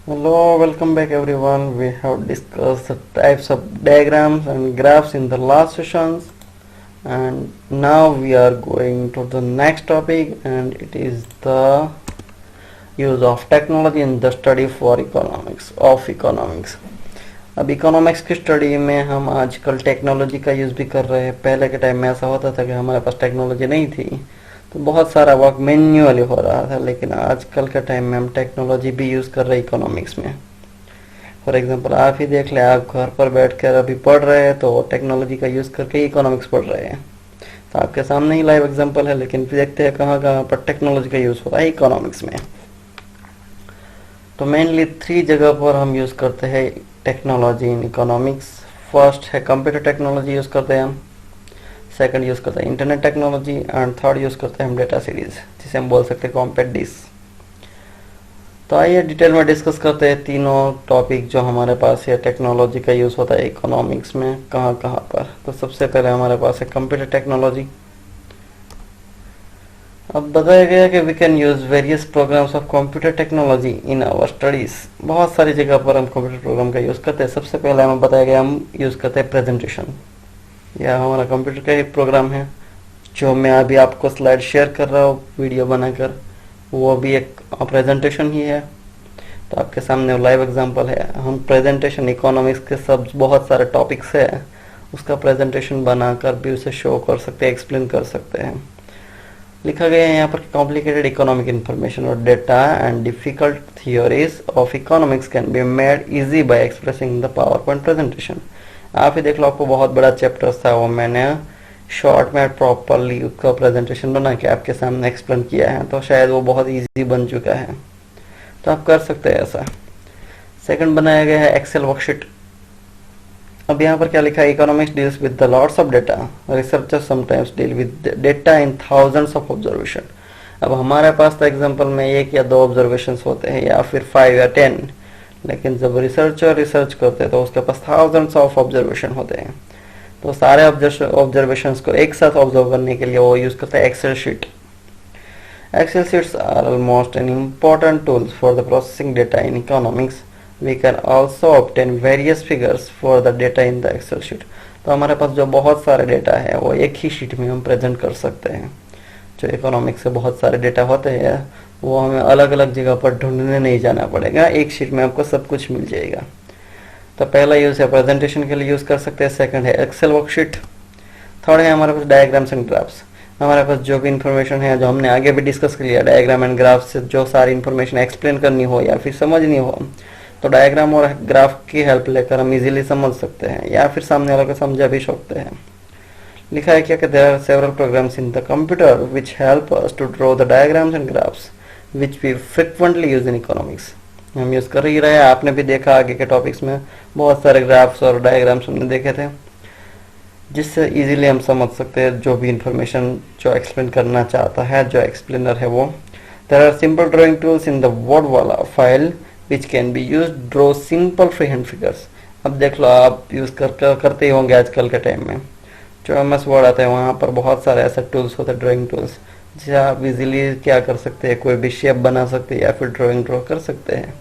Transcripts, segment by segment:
Hello, welcome back everyone. We have discussed the types of diagrams and graphs in the last sessions, and now we are going to the next topic, and it is the use of technology in the study for economics. अब economics की study में हम आजकल technology का use भी कर रहे हैं। पहले के टाइम में ऐसा होता था कि हमारे पास टेक्नोलॉजी नहीं थी, तो बहुत सारा वर्क मैन्युअली हो रहा था, लेकिन आजकल के टाइम में हम टेक्नोलॉजी भी यूज़ कर रहे हैं इकोनॉमिक्स में। फॉर एग्जांपल आप ही देख लें, आप घर पर बैठ कर अभी पढ़ रहे हैं तो टेक्नोलॉजी का यूज़ करके इकोनॉमिक्स पढ़ रहे हैं। तो आपके सामने ही लाइव एग्जांपल है, लेकिन देखते हैं कहाँ कहाँ पर टेक्नोलॉजी का यूज़ हो रहा है इकोनॉमिक्स में। तो मेनली 3 जगह पर हम यूज़ करते हैं टेक्नोलॉजी इन इकोनॉमिक्स। फर्स्ट है कंप्यूटर टेक्नोलॉजी यूज़ करते हैं हम, सेकंड यूज़ करते हैं internet technology, and third use करते हैं हम डेटा सीरीज, जिसे हम बोल सकते हैं कॉम्पैक्ट डिस्क। तो आइए डिटेल में डिस्कस करते हैं तीनों टॉपिक जो हमारे पास है टेक्नोलॉजी का यूज़ होता है इकोनॉमिक्स में कहाँ कहाँ पर। तो सबसे पहले हमारे पास है कंप्यूटर टेक्नोलॉजी। अब बताया गया कि we can use various programs of computer technology in our studies. बहुत सारी जगह पर हम कंप्यूटर प्रोग्राम का यूज़ करते हैं। सबसे पहले हमें बताया गया हम यूज़ करते हैं प्रेजेंटेशन। यह हमारा कंप्यूटर का ही प्रोग्राम है, जो मैं अभी आपको स्लाइड शेयर कर रहा हूँ वीडियो बनाकर, वो भी एक प्रेजेंटेशन ही है। तो आपके सामने लाइव एग्जांपल है। हम प्रेजेंटेशन इकोनॉमिक्स के सब बहुत सारे टॉपिक्स है, उसका प्रेजेंटेशन बनाकर भी उसे शो कर सकते हैं, एक्सप्लेन कर सकते हैं। लिखा गया है यहाँ पर कॉम्प्लिकेटेड इकोनॉमिक इंफॉर्मेशन और data and difficult theories of economics can be made easy bye expressing the power point presentation. आप ही देख लो, आपको बहुत बड़ा चैप्टर था, वो मैंने शॉर्ट में प्रॉपरली उसका प्रेजेंटेशन बना के आपके सामने एक्सप्लेन किया है, तो शायद वो बहुत इजी बन चुका है। तो आप कर सकते हैं ऐसा। सेकंड बनाया गया है एक्सेल वर्कशीट। अब यहाँ पर क्या लिखा है, economics deals with the lots of data, researchers sometimes deal with data in thousands of observation. अब हमारे पास तो एग्जांपल में 1 या 2 ऑब्जर्वेशंस होते हैं, या फिर 5 या 10, लेकिन जब रिसर्चर रिसर्च करते हैं तो उसके पास थाउजेंड्स ऑफ ऑब्जर्वेशन होते हैं। तो सारे ऑब्जर्वेशंस को एक साथ ऑब्जर्व करने के लिए वो यूज करता है Excel sheet. Excel sheets are almost an important tools for the processing data in economics. We can also obtain various figures for the data in the Excel sheet. तो हमारे पास जो बहुत सारे डेटा है वो एक ही शीट में हम प्रेजेंट कर सकते हैं। जो इकोनॉमिक्स से बहुत सारे डेटा होते हैं वो हमें अलग अलग जगह पर ढूंढने नहीं जाना पड़ेगा, एक शीट में आपको सब कुछ मिल जाएगा। तो पहला यूज है प्रेजेंटेशन के लिए यूज कर सकते हैं, सेकंड है एक्सेल वर्कशीट, थर्ड है हमारे पास डायग्राम्स एंड ग्राफ्स। हमारे पास जो भी इंफॉर्मेशन है, जो हमने आगे भी डिस्कस कर लिया, डायग्राम एंड ग्राफ से जो सारी इंफॉर्मेशन एक्सप्लेन करनी हो या फिर समझनी हो, तो डायग्राम और ग्राफ की हेल्प लेकर हम इजीली समझ सकते हैं, या फिर सामने वाले को समझा भी सकते हैं। लिखा है क्या कि there are several programs in the computer which help us to draw the diagrams and graphs which we frequently use in economics. हम यूज कर ही रहे हैं, आपने भी देखा आगे के टॉपिक्स में बहुत सारे ग्राफ्स और डायग्राम्स हमने देखे थे, जिससे इजीली हम समझ सकते हैं जो भी इंफॉर्मेशन जो एक्सप्लेन करना चाहता है जो एक्सप्लेनर है वो। There are simple drawing tools in the Word वाला file which can be use draw simple free hand figures. अब देख लो, आप यूज करते ही होंगे आजकल के टाइम में, जो MS वर्ड आता है वहाँ पर बहुत सारे ऐसे टूल्स होते हैं, ड्राइंग टूल्स, जिसे आप इजीली क्या कर सकते हैं, कोई भी शेप बना सकते हैं या फिर ड्राइंग ड्रॉ कर सकते हैं।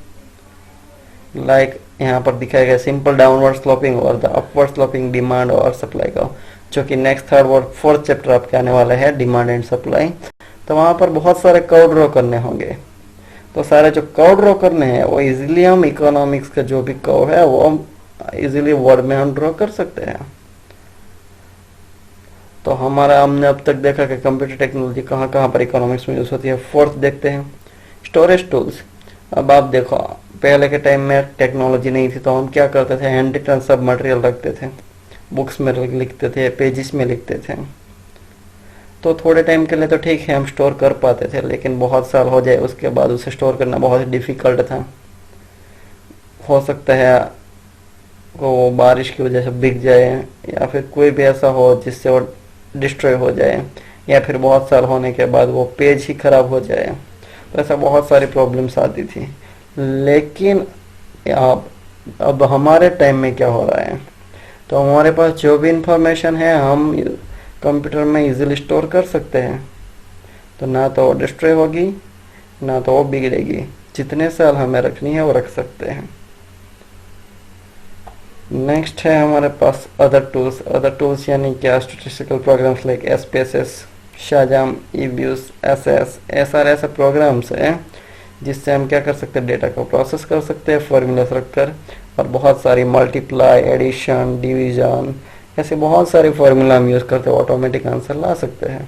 लाइक यहाँ पर दिखाया गया सिंपल डाउनवर्ड स्लोपिंग और द अपवर्ड स्लोपिंग डिमांड और सप्लाई का, जो कि नेक्स्ट थर्ड और फोर्थ चैप्टर आपके आने वाला है, डिमांड एंड सप्लाई। तो वहाँ पर बहुत सारे कर्व ड्रॉ करने होंगे। तो सारे जो कर्व ड्रॉ करने हैं वो इजीली हम इकोनॉमिक्स का जो भी कर्व है वो इजीली वर्ड में हम ड्रॉ कर सकते हैं। तो हमने अब तक देखा कि कंप्यूटर टेक्नोलॉजी कहाँ कहाँ पर इकोनॉमिक्स में यूज होती है। फोर्थ देखते हैं स्टोरेज टूल्स। अब आप देखो, पहले के टाइम में टेक्नोलॉजी नहीं थी तो हम क्या करते थे, हैंड रिटन सब मटेरियल रखते थे, बुक्स में लिखते थे, पेजेस में लिखते थे। तो थोड़े टाइम के लिए तो ठीक है हम स्टोर कर पाते थे, लेकिन बहुत साल हो जाए उसके बाद उसे स्टोर करना बहुत डिफिकल्ट था। हो सकता है वो बारिश की वजह से बिक जाए, या फिर कोई भी ऐसा हो जिससे वो डिस्ट्रॉय हो जाए, या फिर बहुत साल होने के बाद वो पेज ही खराब हो जाए। तो ऐसा बहुत सारी प्रॉब्लम्स आती थी। लेकिन अब हमारे टाइम में क्या हो रहा है, तो हमारे पास जो भी इंफॉर्मेशन है हम कंप्यूटर में इजीली स्टोर कर सकते हैं। तो ना तो वो डिस्ट्रॉय होगी, ना तो वो बिगड़ेगी, जितने साल हमें रखनी है वो रख सकते हैं। नेक्स्ट है हमारे पास अदर टूल्स यानी क्या, statistical programs like SPSS, Shazam, EViews, SS, SR ऐसे प्रोग्राम्स हैं जिससे हम क्या कर सकते हैं, डेटा को प्रोसेस कर सकते हैं फॉर्मूलास रखकर, और बहुत सारी मल्टीप्लाई, एडिशन, डिवीजन ऐसे बहुत सारे फॉर्मूला हम यूज़ करते हैं, ऑटोमेटिक आंसर ला सकते हैं।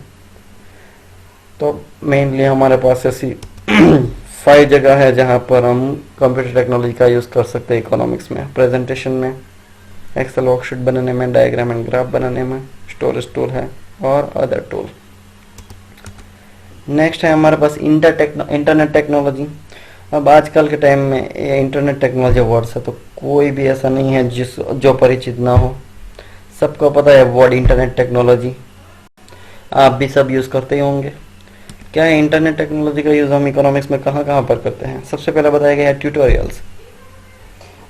तो मेनली हमारे पास ऐसी 5 जगह है जहाँ पर हम कंप्यूटर टेक्नोलॉजी का यूज़ कर सकते हैं इकोनॉमिक्स में, प्रेजेंटेशन में, एक्सेल वर्कशीट बनाने में, डायग्राम एंड ग्राफ बनाने में, स्टोरेज टूल है और अदर टूल। नेक्स्ट है हमारे पास इंटरनेट टेक्नोलॉजी। अब आजकल के टाइम में ये इंटरनेट टेक्नोलॉजी वर्ड्स है तो कोई भी ऐसा नहीं है जो परिचित ना हो, सबको पता है वर्ड इंटरनेट टेक्नोलॉजी, आप भी सब यूज़ करते ही होंगे। क्या है इंटरनेट टेक्नोलॉजी का यूज़ हम इकोनॉमिक्स में कहाँ कहाँ पर करते हैं? सबसे पहले बताया गया है ट्यूटोरियल्स।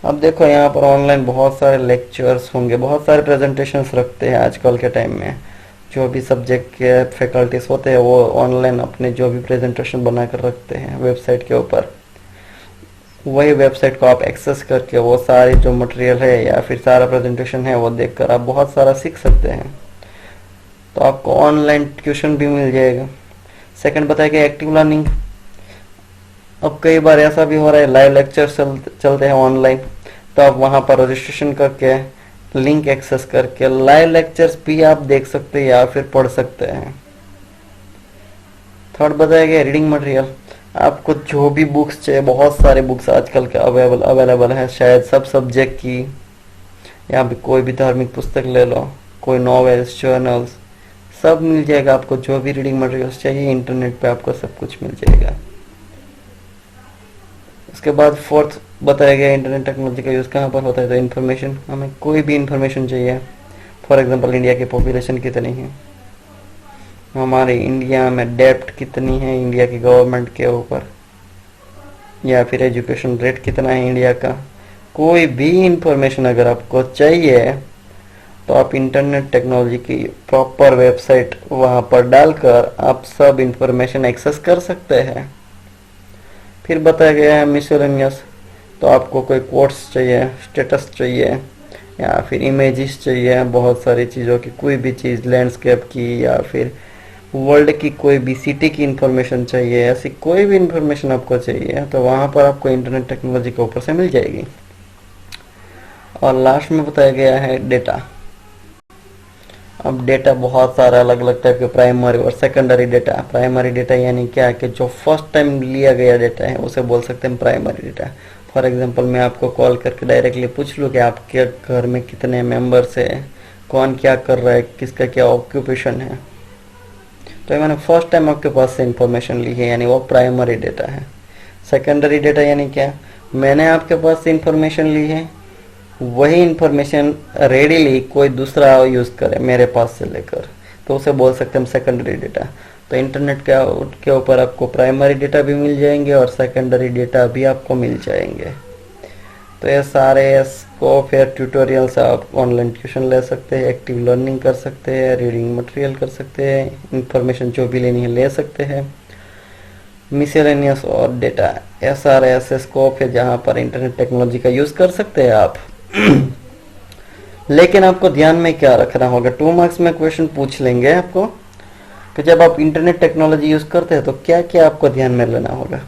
अब देखो यहाँ पर ऑनलाइन बहुत सारे लेक्चर्स होंगे, बहुत सारे प्रेजेंटेशंस रखते हैं आजकल के टाइम में। जो भी सब्जेक्ट के फैकल्टीज होते हैं वो ऑनलाइन अपने जो भी प्रेजेंटेशन बना कर रखते हैं वेबसाइट के ऊपर। वही वेबसाइट को आप एक्सेस करके वो सारे जो मटेरियल है या फिर सारा प्रेजेंटेशन है वो देखकर आप बहुत सारा सीख सकते हैं। तो आपको ऑनलाइन ट्यूशन भी मिल जाएगा। सेकंड बताया कि एक्टिव लर्निंग। अब कई बार ऐसा भी हो रहा है लाइव लेक्चर चलते हैं ऑनलाइन, तो आप वहाँ पर रजिस्ट्रेशन करके लिंक एक्सेस करके लाइव लेक्चर्स भी आप देख सकते हैं या फिर पढ़ सकते हैं। थर्ड बताया गया रीडिंग मटेरियल। आपको जो भी बुक्स चाहिए, बहुत सारे बुक्स आजकल के अवेलेबल है, शायद सब सब्जेक्ट की, या फिर कोई भी धार्मिक पुस्तक ले लो, कोई नॉवेल्स, जर्नल्स, सब मिल जाएगा आपको। जो भी रीडिंग मटेरियल्स चाहिए इंटरनेट पे आपको सब कुछ मिल जाएगा। उसके बाद फोर्थ बताया गया इंटरनेट टेक्नोलॉजी का यूज़ कहाँ पर होता है, तो इन्फॉर्मेशन, हमें कोई भी इन्फॉर्मेशन चाहिए, फॉर एग्जांपल इंडिया की पॉपुलेशन कितनी है, हमारे इंडिया में डेब्ट कितनी है इंडिया की गवर्नमेंट के ऊपर, या फिर एजुकेशन रेट कितना है इंडिया का, कोई भी इंफॉर्मेशन अगर आपको चाहिए तो आप इंटरनेट टेक्नोलॉजी की प्रॉपर वेबसाइट वहाँ पर डालकर आप सब इंफॉर्मेशन एक्सेस कर सकते हैं। फिर बताया गया है मिसलेनियस। तो आपको कोई कोट्स चाहिए, स्टेटस चाहिए, या फिर इमेजेस चाहिए, बहुत सारी चीज़ों की, कोई भी चीज़, लैंडस्केप की या फिर वर्ल्ड की कोई भी सिटी की इंफॉर्मेशन चाहिए, ऐसी कोई भी इंफॉर्मेशन आपको चाहिए तो वहाँ पर आपको इंटरनेट टेक्नोलॉजी के ऊपर से मिल जाएगी। और लास्ट में बताया गया है डेटा। अब डेटा बहुत सारा अलग अलग टाइप के, प्राइमरी और सेकेंडरी डेटा। प्राइमरी डेटा यानी क्या कि जो फर्स्ट टाइम लिया गया डेटा है उसे बोल सकते हैं प्राइमरी डेटा। फॉर एग्जांपल मैं आपको कॉल करके डायरेक्टली पूछ लूँ कि आपके घर में कितने मेंबर्स है, कौन क्या कर रहा है, किसका क्या ऑक्यूपेशन है, तो मैंने फर्स्ट टाइम आपके पास से इंफॉर्मेशन ली है, यानी वो प्राइमरी डेटा है। सेकेंडरी डेटा यानी क्या, मैंने आपके पास से इंफॉर्मेशन ली है, वही इंफॉर्मेशन रेडीली कोई दूसरा यूज़ करे मेरे पास से लेकर, तो उसे बोल सकते हैं सेकेंडरी डेटा। तो इंटरनेट के ऊपर आपको प्राइमरी डेटा भी मिल जाएंगे और सेकेंडरी डेटा भी आपको मिल जाएंगे। तो ये सारे इसको फिर ट्यूटोरियल्स आप ऑनलाइन ट्यूशन ले सकते हैं, एक्टिव लर्निंग कर सकते हैं, रीडिंग मटेरियल कर सकते हैं, इंफॉर्मेशन जो भी लेनी है ले सकते हैं। मिसलेनियस और डेटा, ये सारे ऐसे स्कोप है जहाँ पर इंटरनेट टेक्नोलॉजी का यूज़ कर सकते हैं आप। लेकिन आपको ध्यान में क्या रखना होगा, 2 मार्क्स में क्वेश्चन पूछ लेंगे आपको कि जब आप इंटरनेट टेक्नोलॉजी यूज करते हैं तो क्या क्या आपको ध्यान में लेना होगा।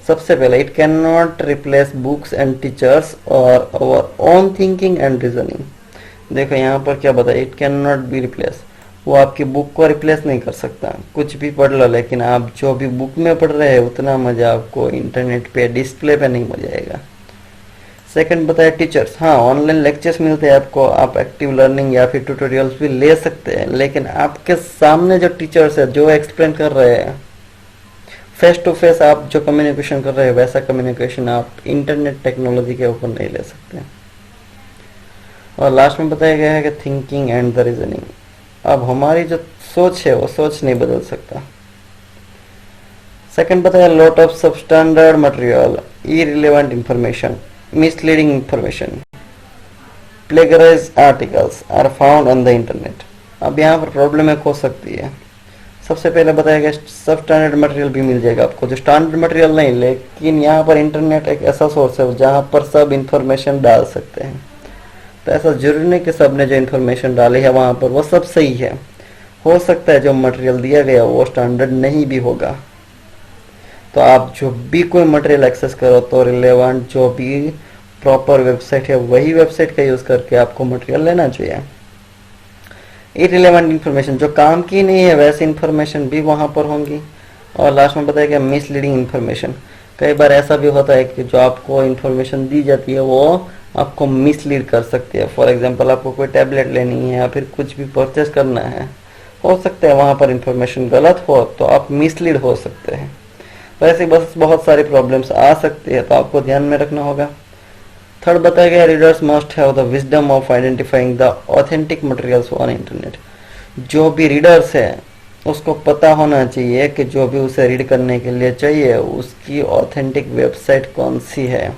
सबसे पहले, it can not replace books and teachers और our own thinking and reasoning. देखो यहाँ पर क्या बताया, it can not be replace, वो आपकी बुक को रिप्लेस नहीं कर सकता। कुछ भी पढ़ लो, लेकिन आप जो भी बुक में पढ़ रहे हैं उतना मजा आपको इंटरनेट पे डिस्प्ले पे नहीं मजा आएगा। सेकंड बताया टीचर्स, हाँ ऑनलाइन लेक्चर्स मिलते हैं आपको, आप एक्टिव लर्निंग या फिर ट्यूटोरियल्स भी ले सकते हैं, लेकिन आपके सामने जो टीचर्स है जो एक्सप्लेन कर रहे हैं, फेस टू फेस आप जो कम्युनिकेशन कर रहे हैं वैसा कम्युनिकेशन आप इंटरनेट टेक्नोलॉजी के ऊपर नहीं ले सकते। और लास्ट में बताया गया है कि थिंकिंग एंड द रीजनिंग। अब हमारी जो सोच है वो सोच नहीं बदल सकता। सेकंड बताया lot of substandard material, irrelevant information, misleading information, plagiarized articles are found on the internet। अब यहाँ पर प्रॉब्लम एक हो सकती है, सबसे पहले बताया गया सब स्टैंडर्ड मटेरियल भी मिल जाएगा आपको, जो स्टैंडर्ड मटेरियल नहीं, लेकिन यहाँ पर इंटरनेट एक ऐसा सोर्स है जहाँ पर सब इंफॉर्मेशन डाल सकते हैं। तो ऐसा जरूरी नहीं कि सब ने जो इन्फॉर्मेशन डाली है वहाँ पर वो सब सही है, हो सकता है जो मटेरियल दिया गया वो स्टैंडर्ड नहीं भी होगा। तो आप जो भी कोई मटेरियल एक्सेस करो तो रिलेवेंट जो भी प्रॉपर वेबसाइट है वही वेबसाइट का यूज करके आपको मटेरियल लेना चाहिए। इररिलेवेंट इन्फॉर्मेशन जो काम की नहीं है वैसी इन्फॉर्मेशन भी वहाँ पर होंगी। और लास्ट में बताया गया मिसलीडिंग इन्फॉर्मेशन। कई बार ऐसा भी होता है कि जो आपको इन्फॉर्मेशन दी जाती है वो आपको मिसलीड कर सकती है। फॉर एग्जांपल आपको कोई टैबलेट लेनी है या फिर कुछ भी परचेस करना है, हो सकता है वहाँ पर इन्फॉर्मेशन गलत हो तो आप मिसलीड हो सकते हैं। तो ऐसे बस बहुत सारी प्रॉब्लम्स आ सकती है, तो आपको ध्यान में रखना होगा। थर्ड बताया गया readers must have the wisdom of identifying the authentic materials on internet. जो भी रीडर्स है उसको पता होना चाहिए कि जो भी उसे रीड करने के लिए चाहिए उसकी ऑथेंटिक वेबसाइट कौन सी है।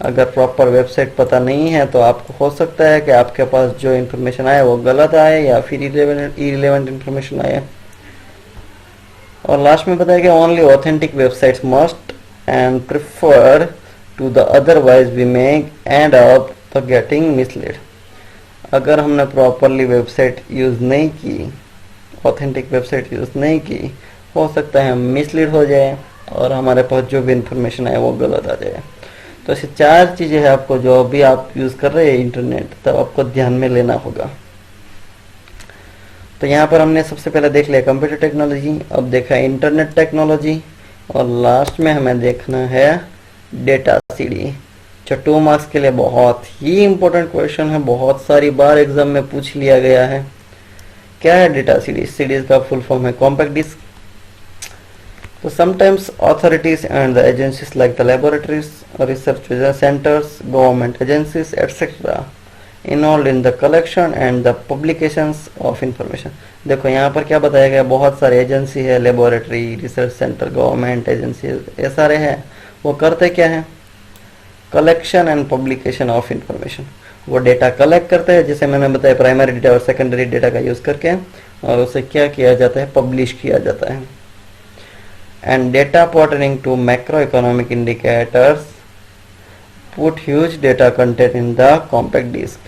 अगर प्रॉपर वेबसाइट पता नहीं है तो आपको हो सकता है कि आपके पास जो इन्फॉर्मेशन आए वो गलत आए या फिर इररिलेवेंट इन्फॉर्मेशन आए। और लास्ट में बताया गया only authentic websites must and prefer to the otherwise we may end up the getting mislead. अगर हमने प्रॉपरली वेबसाइट यूज नहीं की, ऑथेंटिक वेबसाइट यूज नहीं की, हो सकता है हम मिसलीड हो जाए और हमारे पास जो भी इंफॉर्मेशन है वो गलत आ जाए। तो ऐसी 4 चीजें हैं आपको जो भी आप यूज कर रहे हैं इंटरनेट, तब आपको ध्यान में लेना होगा। तो यहाँ पर हमने सबसे पहले देख लिया कंप्यूटर टेक्नोलॉजी, अब देखा इंटरनेट टेक्नोलॉजी, और लास्ट में हमें देखना है डेटा सीडी, जो 2 मार्क्स के लिए बहुत ही इंपॉर्टेंट क्वेश्चन है, बहुत सारी बार एग्जाम में पूछ लिया गया है। क्या है डेटा सीडी? सीडीज का फुल फॉर्म है कॉम्पैक्ट डिस्क। तो sometimes authorities and the agencies like the laboratories, research centers, government agencies, etc. involved in the collection and the publications of information। देखो यहाँ पर क्या बताया गया, बहुत सारे एजेंसी है, laboratory, research centre, government agency, ये सारे हैं। वो करते क्या है? Collection and publication of information. वो डेटा कलेक्ट करते हैं, जैसे मैंने बताया प्राइमरी डेटा और सेकेंडरी डेटा का यूज करके, और उसे क्या किया जाता है? पब्लिश किया जाता है। And data pertaining to macroeconomic indicators put huge data content in the compact disk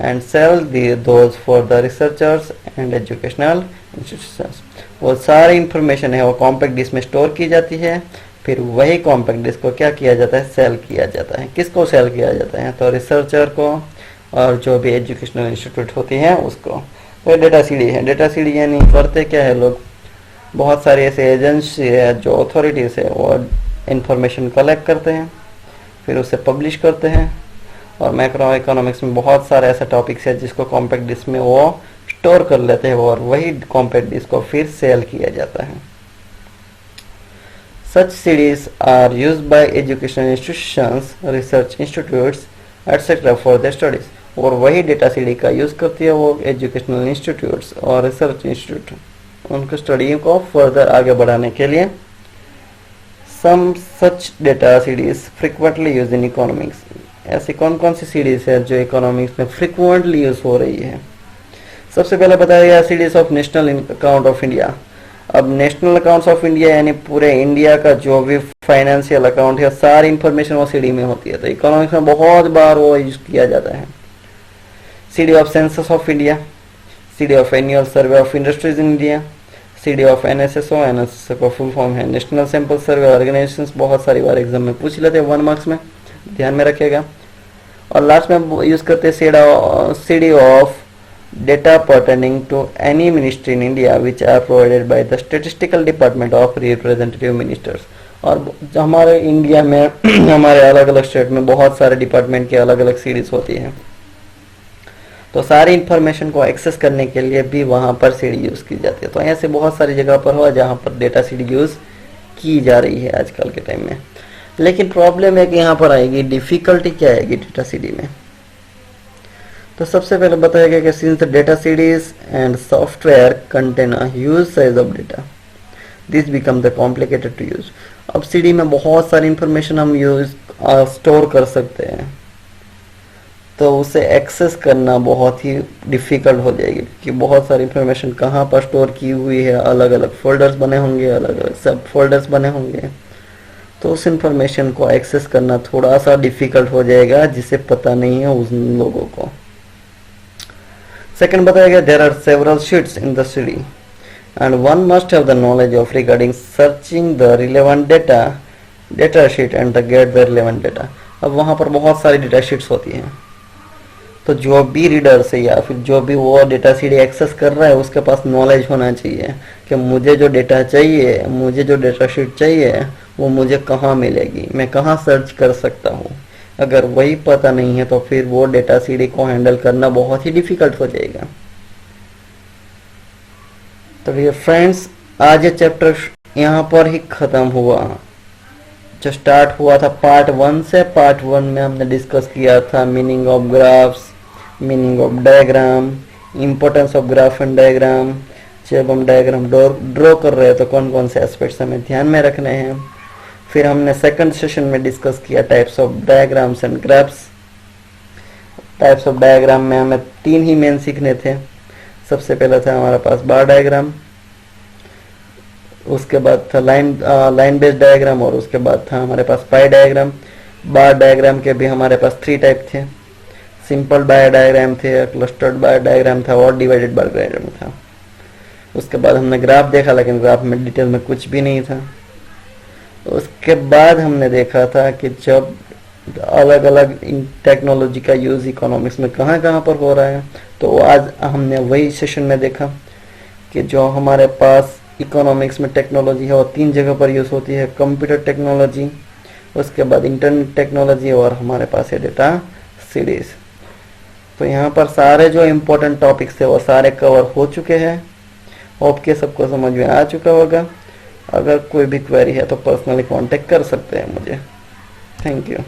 and sell those for the researchers and educational institutions। वो सारी इंफॉर्मेशन है वो कॉम्पैक्ट डिस्क में स्टोर की जाती है, फिर वही कॉम्पैक्ट डिस्क को क्या किया जाता है? सेल किया जाता है। किसको सेल किया जाता है? तो रिसर्चर को और जो भी एजुकेशनल इंस्टीट्यूट होती हैं उसको। तो डेटा सीडी है। डेटा सीडी यानी करते क्या है लोग, बहुत सारे ऐसे एजेंसी है जो अथॉरिटीज है वो इंफॉर्मेशन कलेक्ट करते हैं, फिर उसे पब्लिश करते हैं। और मैक्रो इकोनॉमिक्स में बहुत सारे ऐसे टॉपिक्स है जिसको कॉम्पैक्ट डिस्क में वो स्टोर कर लेते हैं और वही कॉम्पैक्ट डिस्क को फिर सेल किया जाता है। Such CDs are used by educational institutions, research institutes etcetera for their studies. और वही डेटा सीडी का यूज करती है वो एजुकेशनल इंस्टीट्यूट्स और रिसर्च इंस्टीट्यूट उनको स्टडी को फर्दर आगे बढ़ाने के लिए। Some such data CDs frequently use in economics. ऐसी कौन कौन सी सीडीज है जो इकोनॉमिक्स में फ्रिक्वेंटली यूज हो रही है? सबसे पहले बताया गया CDs of national account of India. अब नेशनल अकाउंट्स ऑफ इंडिया यानी पूरे इंडिया का जो भी फाइनेंशियल अकाउंट है सारी इंफॉर्मेशन वो सीडी में होती है, तो इकोनॉमिक्स में बहुत बार वो यूज किया जाता है। CD of census of India, CD of annual survey of industries in India, CD of NSSO. NSSO का फुल फॉर्म है नेशनल सैंपल सर्वे ऑर्गेनाइजेशंस, बहुत सारी बार एग्जाम में पूछ लेते हैं 1 मार्क्स में, ध्यान में रखिएगा। और लास्ट में यूज करते हैं CD of data pertaining to any ministry in India which are provided by the statistical department of representative ministers. और हमारे इंडिया में हमारे अलग अलग स्टेट में बहुत सारे डिपार्टमेंट की अलग अलग सीडीज होती है, तो सारी इंफॉर्मेशन को एक्सेस करने के लिए भी वहां पर सीडी यूज की जाती है। तो ऐसे बहुत सारी जगह पर हुआ जहां पर डेटा सीडी यूज की जा रही है आजकल के टाइम में। लेकिन प्रॉब्लम है कि यहाँ पर आएगी डिफिकल्टी, क्या आएगी डेटा सीडी में? तो सबसे पहले बताया गया कि since the data CDs and software contain a huge size of data this become the complicated to use. अब सीडी में बहुत सारी इंफॉर्मेशन हम यूज स्टोर कर सकते हैं, तो उसे एक्सेस करना बहुत ही डिफ़िकल्ट हो जाएगी, कि बहुत सारी इंफॉर्मेशन कहाँ पर स्टोर की हुई है, अलग अलग फोल्डर्स बने होंगे, अलग अलग सब फोल्डर्स बने होंगे, तो उस इंफॉर्मेशन को एक्सेस करना थोड़ा सा डिफ़िकल्ट हो जाएगा जिसे पता नहीं है उन लोगों को। सेकंड बताया गया there are several sheets in the CD and one must have the knowledge of regarding searching the relevant data sheet and the get the relevant data. अब वहाँ पर बहुत सारी डेटा शीट्स होती हैं, तो जो भी रीडर से या फिर जो भी वो डेटा सीडी एक्सेस कर रहा है उसके पास नॉलेज होना चाहिए कि मुझे जो डेटा चाहिए, मुझे जो डेटा शीट चाहिए वो मुझे कहाँ मिलेगी, मैं कहाँ सर्च कर सकता हूँ। अगर वही पता नहीं है तो फिर वो डेटा सीडी को हैंडल करना बहुत ही डिफिकल्ट हो जाएगा। तो डियर फ्रेंड्स, आज ये चैप्टर यहाँ पर ही खत्म हुआ। जो स्टार्ट हुआ था पार्ट 1 से, पार्ट 1 में हमने डिस्कस किया था meaning of graphs, meaning of diagram, importance of graph and diagram. जब हम डायग्राम ड्रॉ कर रहे हैं तो कौन कौन से एस्पेक्ट्स हमें ध्यान में रखने हैं। फिर हमने सेकंड सेशन में डिस्कस किया types of diagrams and graphs. Types of diagram में हमें 3 ही मेन सीखने थे। सबसे पहला था हमारे पास बार डायग्राम, उसके बाद था लाइन बेस्ड डायग्राम, और उसके बाद था हमारे पास पाई डायग्राम। बार डायग्राम के भी हमारे पास 3 टाइप थे, सिंपल बार डायग्राम थे, क्लस्टर्ड बार डायग्राम था और डिवाइडेड बार डायग्राम था। उसके बाद हमने ग्राफ देखा, लेकिन ग्राफ में डिटेल में कुछ भी नहीं था। उसके बाद हमने देखा था कि जब अलग अलग टेक्नोलॉजी का यूज इकोनॉमिक्स में कहाँ कहाँ पर हो रहा है, तो आज हमने वही सेशन में देखा कि जो हमारे पास इकोनॉमिक्स में टेक्नोलॉजी है वो 3 जगह पर यूज होती है, कंप्यूटर टेक्नोलॉजी, उसके बाद इंटरनेट टेक्नोलॉजी, और हमारे पास है डेटा सीरीज। तो यहाँ पर सारे जो इम्पोर्टेंट टॉपिक्स थे वो सारे कवर हो चुके हैं। होप के सबको समझ में आ चुका होगा। अगर कोई भी क्वेरी है तो पर्सनली कांटेक्ट कर सकते हैं मुझे। Thank you.